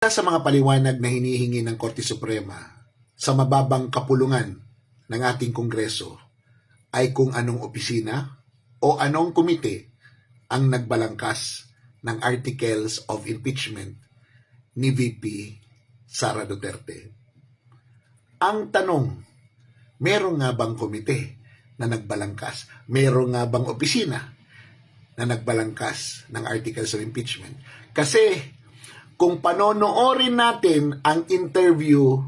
Sa mga paliwanag na hinihingi ng Korte Suprema sa mababang kapulungan ng ating Kongreso ay kung anong opisina o anong komite ang nagbalangkas ng articles of impeachment ni VP Sara Duterte. Ang tanong, meron nga bang komite na nagbalangkas? Meron nga bang opisina na nagbalangkas ng articles of impeachment? Kasi kung panonoorin natin ang interview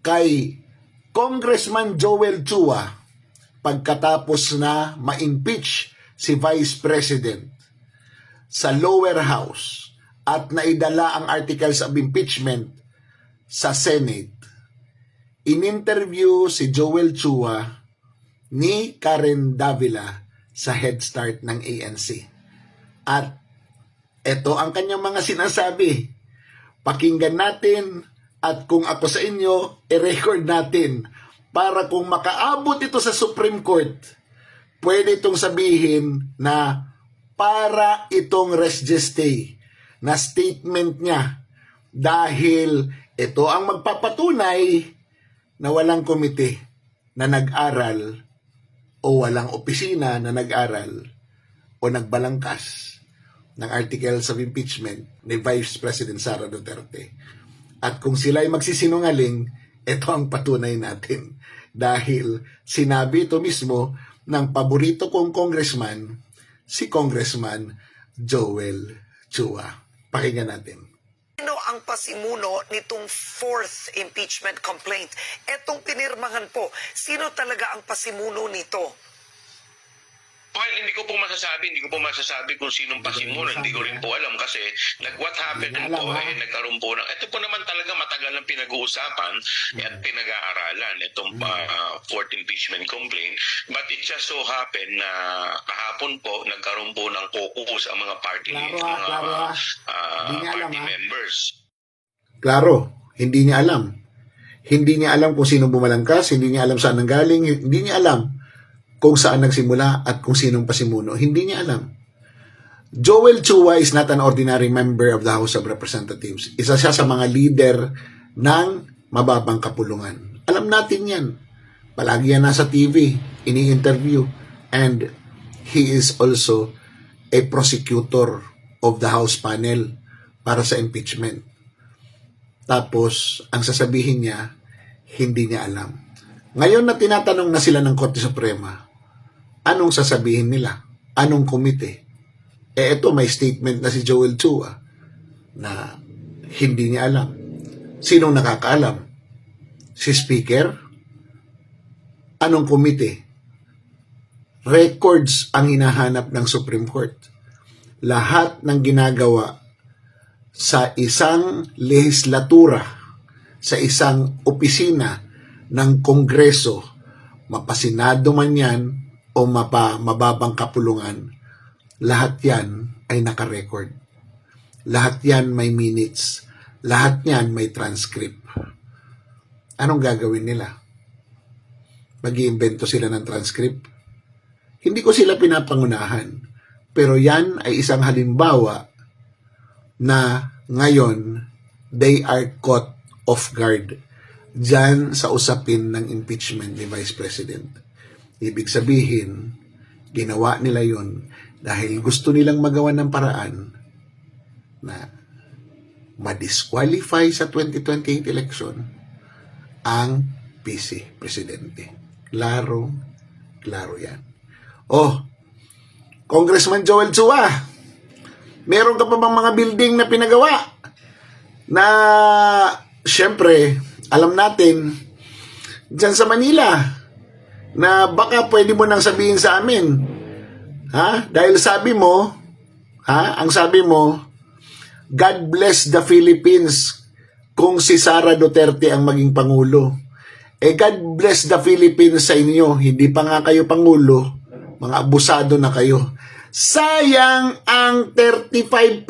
kay Congressman Joel Chua pagkatapos na ma-impeach si Vice President sa lower house at naidala ang articles of impeachment sa Senate, in-interview si Joel Chua ni Karen Davila sa Head Start ng ANC. At ito ang kanyang mga sinasabi. Pakinggan natin at kung ako sa inyo, i-record natin para kung makaabot ito sa Supreme Court, pwede itong sabihin na para itong res gestae na statement niya dahil ito ang magpapatunay na walang komite na nag-aral o walang opisina na nag-aral o nagbalangkas ng articles of impeachment ni Vice President Sara Duterte. At kung sila ay magsisinungaling, ito ang patunay natin. Dahil sinabi ito mismo ng paborito kong congressman, si Congressman Joel Chua. Pakinggan natin. Sino ang pasimuno nitong fourth impeachment complaint? Etong pinirmahan po, sino talaga ang pasimuno nito? Well, hindi ko po masasabi kung sinong pasimuno. Hindi ko rin po alam kasi what happened po, nagkaroon po ng, ito po naman talaga matagal ng pinag-uusapan at pinag-aaralan itong fourth impeachment complaint. But it just so happened na kahapon po, nagkaroon po ng caucus ang mga party members. Klaro, hindi niya alam. Hindi niya alam kung sino bumalangkas, hindi niya alam saan nanggaling, hindi niya alam kung saan nagsimula at kung sinong pasimuno. Hindi niya alam. Joel Chua is not an ordinary member of the House of Representatives. Isa siya sa mga leader ng mababang kapulungan. Alam natin yan. Palagi yan nasa TV, ini-interview. And he is also a prosecutor of the House panel para sa impeachment. Tapos, ang sasabihin niya, hindi niya alam. Ngayon na tinatanong na sila ng Korte Suprema, anong sasabihin nila? Anong komite? Ito may statement na si Joel Chua na hindi niya alam. Sinong nakakaalam? Si Speaker? Anong komite? Records ang hinahanap ng Supreme Court. Lahat ng ginagawa sa isang lehislatura, sa isang opisina ng Kongreso, mapasinado man yan o mababang kapulungan, lahat yan ay nakarecord. Lahat yan may minutes. Lahat yan may transcript. Anong gagawin nila? Mag-iimbento sila ng transcript? Hindi ko sila pinapangunahan. Pero yan ay isang halimbawa na ngayon they are caught off guard dyan sa usapin ng impeachment ni Vice President. Ibig sabihin, ginawa nila yon dahil gusto nilang magawa ng paraan na ma-disqualify sa 2028 election ang PC Presidente. Klaro yan. Congressman Joel Chua, meron ka pa bang mga building na pinagawa na, syempre, alam natin, dyan sa Manila, na baka pwede mo nang sabihin sa amin. Dahil sabi mo, ang sabi mo, God bless the Philippines kung si Sara Duterte ang maging Pangulo. God bless the Philippines sa inyo. Hindi pa nga kayo Pangulo. Mga abusado na kayo. Sayang ang 35%